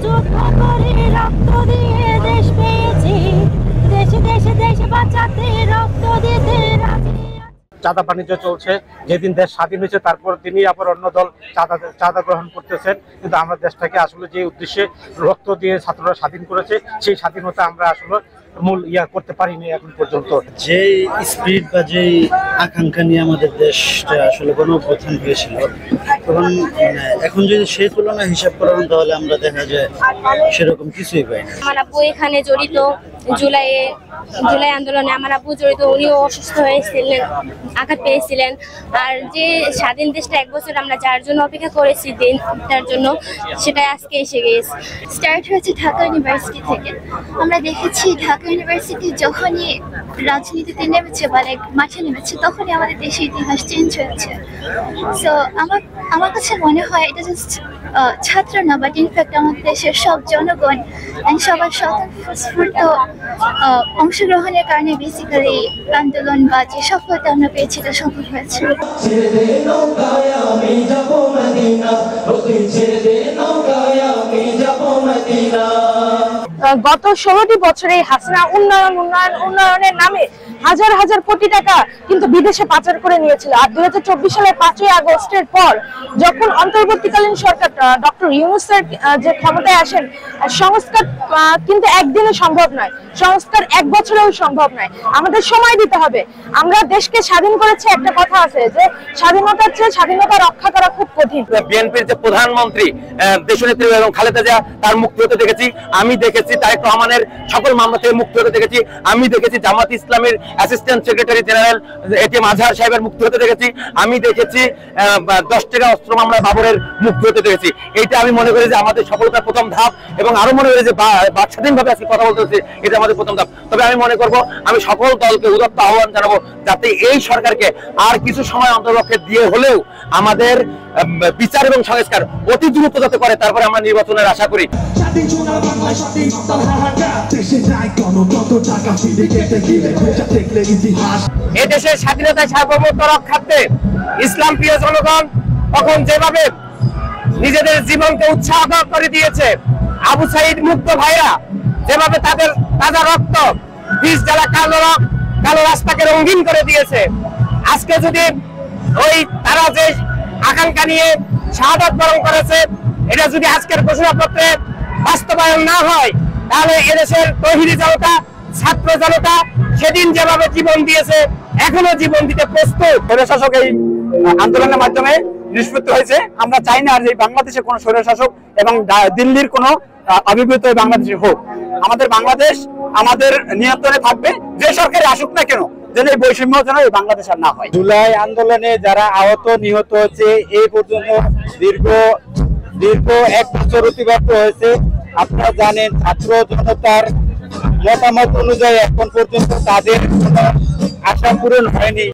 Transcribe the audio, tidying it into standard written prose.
যুদ্ধ করে রক্ত দিয়ে দেশ পেয়েছি, দেশে দেশে দেশ বাঁচাতে রক্ত দিতে রাজি। চাঁদা বাণিজ্য চলছে, যেদিন দেশ স্বাধীন হয়েছে তারপর তিনি আবার অন্য দল চাঁদা গ্রহণ করতেছেন। কিন্তু আমরা দেশটাকে আসলে যে উদ্দেশ্যে রক্ত দিয়ে ছাত্ররা স্বাধীন করেছে, সেই স্বাধীনতা আমরা আসলে মূল করতে পারিনি এখন পর্যন্ত। যে স্পিরিট বা যে আকাঙ্ক্ষা নিয়ে আমাদের দেশটা আসলে গণঅভ্যুত্থান হয়েছিল, তখন এখন যদি সেই তুলনা হিসাব করা হয় তাহলে আমরা দেখা যায় সেরকম কিছুই পাই না। আমার আব্বু এখানে জড়িত, জুলাই আন্দোলনে আমার আব্বু জড়িত, উনিও অসুস্থ হয়েছিলেন, আঘাত পেয়েছিলেন। আর যে স্বাধীন দেশটা 1 বছর আমরা যার জন্য অপেক্ষা করেছি দিনটার জন্য, সেটাই আজকে এসে গিয়েছে। স্টার্ট হয়েছে ঢাকা ইউনিভার্সিটি থেকে। আমরা দেখেছি ঢাকা ইউনিভার্সিটি যখনই রাজনীতিতে নেমেছে বা মাঠে নেমেছে, তখনই আমাদের দেশের ইতিহাস চেঞ্জ হয়েছে। সো আমার কাছে মনে হয় এটা জাস্ট ছাত্র না, বাট ইনফ্যাক্ট আমাদের দেশের সব জনগণ অ্যান্ড সবার স্বতঃস্ফূর্ত অংশগ্রহণের কারণে বেসিক্যালি আন্দোলন বা যে সফলতা আমরা পেয়েছি এটা সম্ভব হয়েছে। গত 16টি বছরে হাসিনা উন্নয়নের নামে হাজার হাজার কোটি টাকা কিন্তু বিদেশে পাচার করে নিয়েছিল। আর 2024 সালের 5ই আগস্টের পর যখন অন্তর্বর্তীকালীন সরকার ডক্টর ইউনূস স্যার যে ক্ষমতায় আসেন, সংস্কার কিন্তু একদিনে সম্ভব নয়, সংস্কার 1 বছরেও সম্ভব নয়, আমাদের সময় দিতে হবে। আমরা দেশকে স্বাধীন করেছি, একটা কথা আছে যে স্বাধীনতার চেয়ে স্বাধীনতা রক্ষা করা খুব কঠিন। বিএনপির যে প্রধানমন্ত্রী দেশনেত্রী এবং খালেদা জিয়া, তার মুক্তি হতে দেখেছি, আমি দেখেছি তারেক রহমানের সকল মামলা থেকে মুক্তি হতে দেখেছি, আমি দেখেছি জামাত ইসলামের অ্যাসিস্ট্যান্ট সেক্রেটারি জেনারেল এটিএম আজহার সাহেবের মুক্তি হতে দেখেছি, আমি দেখেছি 10 টাকা অস্ত্র মামলা বাবরের মুক্তি হতে দেখেছি। এইটা আমি মনে করি যে আমাদের সফলতার প্রথম ধাপ, এবং আরো মনে করি যে স্বাধীনভাবে আজকে কথা বলতে হচ্ছে, এটা আমাদের প্রথম ধাপ। তবে আমি মনে করব, আমি সকল দলকে উদাত্ত আহ্বান জানাবো যাতে এই সরকারকে আর কিছু সময় অন্তর্পক্ষে দিয়ে হলেও আমাদের বিচার এবং সংস্কার অতি দ্রুত যাতে করে, তারপরে আমরা নির্বাচনের আশা করি। এ দেশের স্বাধীনতা সার্বভৌমত্ব রক্ষার্থে ইসলাম প্রিয় জনগণ তখন যেভাবে নিজেদের জীবনকে উৎসাহ করে দিয়েছে, আবু সাইদ মুক্ত ভাইরা যেভাবে তাদের তাজা রক্ত বীজ জ্বালা কালো রাস্তাকে রঙিন করে দিয়েছে, আজকে যদি ওই তারা যে আকাঙ্ক্ষা নিয়ে শাহাদাত বরণ করেছে, এটা যদি আজকের ঘোষণাপত্রে বাস্তবায়ন না হয়, তাহলে এদেশের তৌহিদি জনতা, ছাত্র জনতা সেদিন যেভাবে জীবন দিয়েছে এখনো জীবন দিতে প্রস্তুত। স্বৈরশাসক এই আন্দোলনের মাধ্যমে নিষ্পত্তি হয়েছে। আমরা চাই না যে বাংলাদেশে কোনো স্বৈরশাসক এবং দিল্লির কোনো অভিভূত বাংলাদেশে হোক। আমাদের বাংলাদেশ আমাদের নিয়ন্ত্রণে থাকবে, যে সরকারে আসুক না কেন, যেন এই বৈষম্য যেন এই বাংলাদেশ আর না হয়। জুলাই আন্দোলনে যারা আহত নিহত হয়েছে, এই পর্যন্ত দীর্ঘ 1 বছর অতিবাহিত হয়েছে। আপনারা জানেন, ছাত্র জনতার মতামত অনুযায়ী এখন পর্যন্ত তাদের কোনো আশা পূরণ হয়নি।